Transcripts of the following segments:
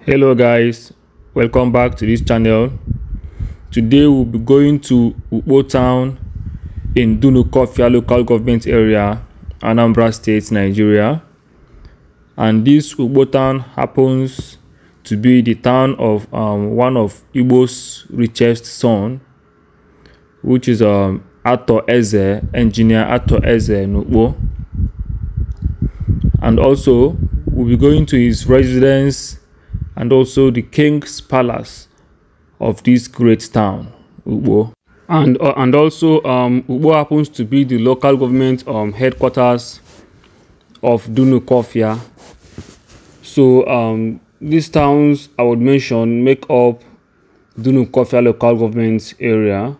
Hello guys, welcome back to this channel. Today we'll be going to Ukpo town in Dunukofia local government area, Anambra State, Nigeria. And this Ukpo town happens to be the town of one of Igbo's richest son, which is ArthurEze, engineer ArthurEze in Ukpo. And also we'll be going to his residence and also the king's palace of this great town, Ukpo. And also Ukpo happens to be the local government headquarters of Dunukofia. So these towns I would mention make up Dunukofia local government area,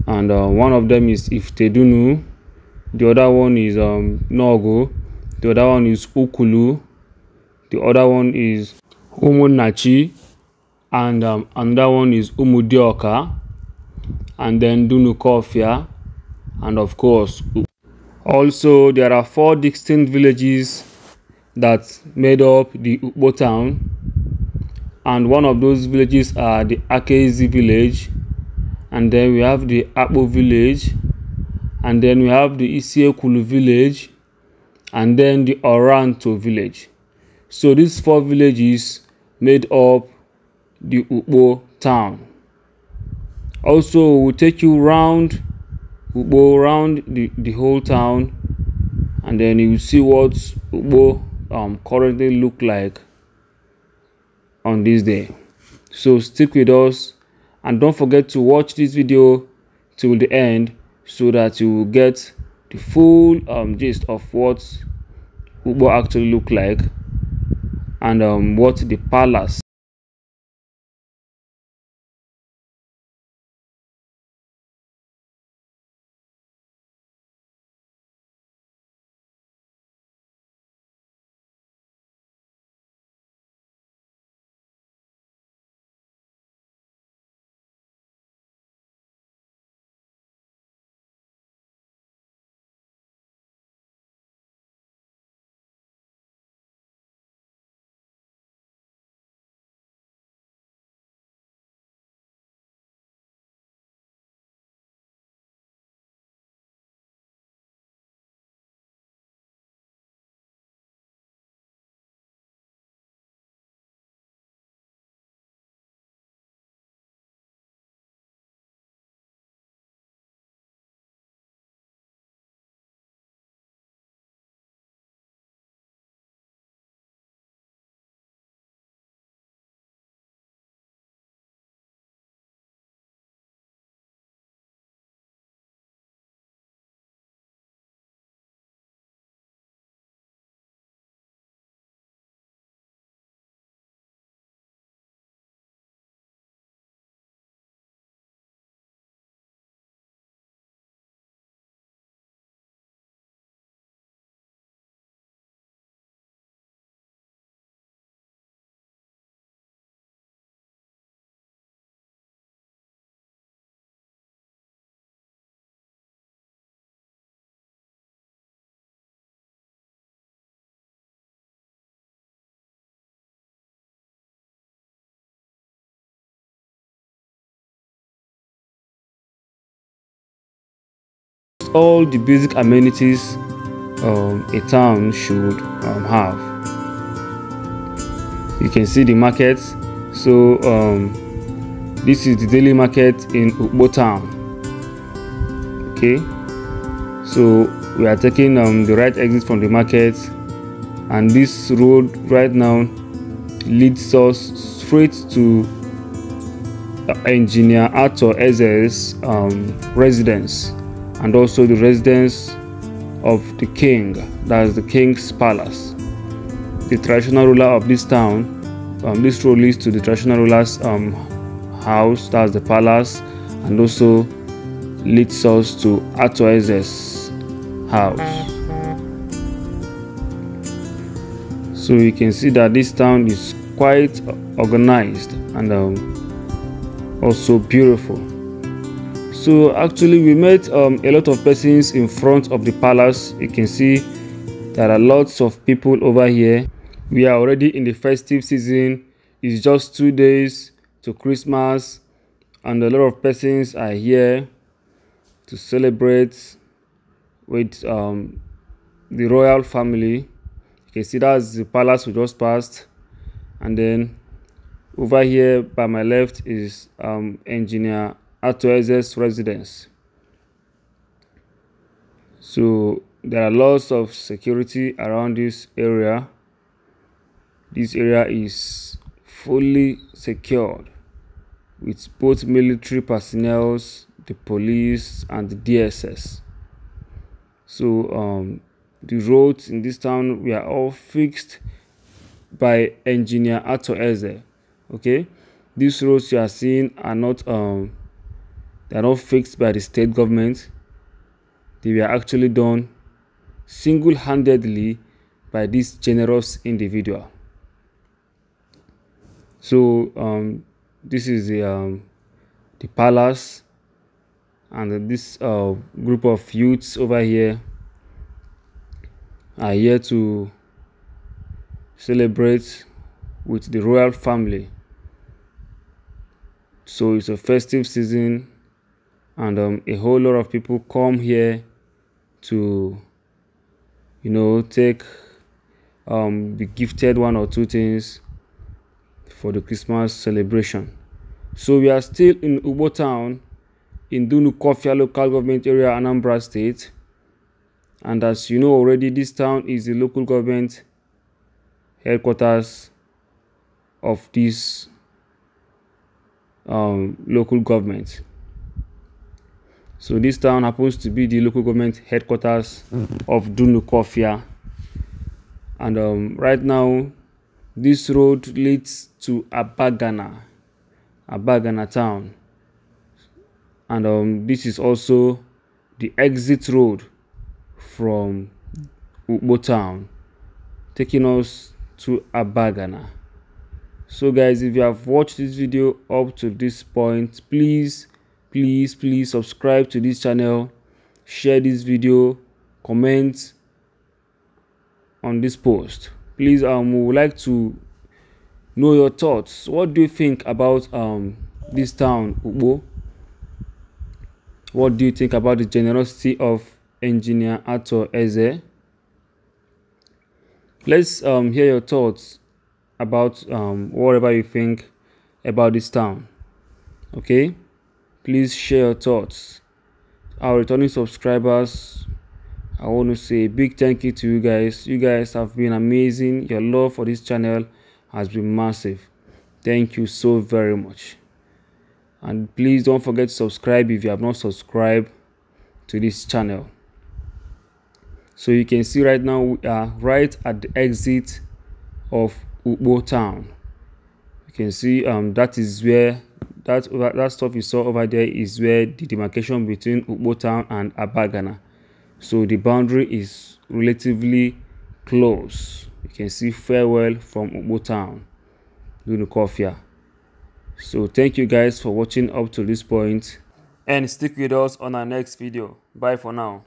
and one of them is Iftedunu, the other one is Nogo, the other one is Ukulu, the other one is Umunachi, and another one is Umudioka, and then Dunukofia, and of course also there are 4 distinct villages that made up the Ukpo town, and one of those villages are the ArthurEze village, and then we have the Akpo village, and then we have the Isiekulu village, and then the Oranto village. So these 4 villages made up the Ukpo town. Also, we'll take you around Ukpo, around the whole town, and then you will see what Ukpo currently look like on this day. So stick with us and don't forget to watch this video till the end so that you will get the full gist of what Ukpo actually look like, and what the palace all the basic amenities a town should have. You can see the market. So this is the daily market in Ukpo town. Okay, so we are taking the right exit from the market, and this road right now leads us straight to engineer ArthurEze's residence, and also the residence of the king, that is the king's palace, the traditional ruler of this town. This road leads to the traditional ruler's house, that's the palace, and also leads us to ArthurEze's house. So you can see that this town is quite organized and also beautiful. So actually we met a lot of persons in front of the palace. You can see there are lots of people over here, We are already in the festive season. It's just 2 days to Christmas, and a lot of persons are here to celebrate with the royal family. You can see that's the palace we just passed, and then over here by my left is Engineer ArthurEze's residence. So there are lots of security around this area. This area is fully secured with both military personnel, the police, and the DSS. So the roads in this town were all fixed by Engineer ArthurEze. Okay, these roads you are seeing are not they are not fixed by the state government. They were actually done single-handedly by this generous individual. So this is the palace, and this group of youths over here are here to celebrate with the royal family. So it's a festive season, and a whole lot of people come here to, you know, take be gifted 1 or 2 things for the Christmas celebration. So we are still in Ukpo town in Unukofia local government area, Anambra State, and as you know already, this town is the local government headquarters of this local government. So this town happens to be the local government headquarters of Unukofia, and right now this road leads to Abagana town, and this is also the exit road from Ukpo town, taking us to Abagana. So guys, if you have watched this video up to this point, please subscribe to this channel, share this video, comment on this post. Please, we would like to know your thoughts. What do you think about this town, Ukpo? What do you think about the generosity of Engineer ArthurEze? Let's hear your thoughts about whatever you think about this town. Okay, please share your thoughts. Our returning subscribers, I want to say a big thank you to you guys. You guys have been amazing. Your love for this channel has been massive. Thank you so very much. And please don't forget to subscribe if you have not subscribed to this channel. So you can see right now we are right at the exit of Ukpo town. You can see that is where that stuff you saw over there is where the demarcation between Ukpo town and Abagana. So the boundary is relatively close. You can see farewell from Ukpo town, Unukofia. So thank you guys for watching up to this point, and stick with us on our next video. Bye for now.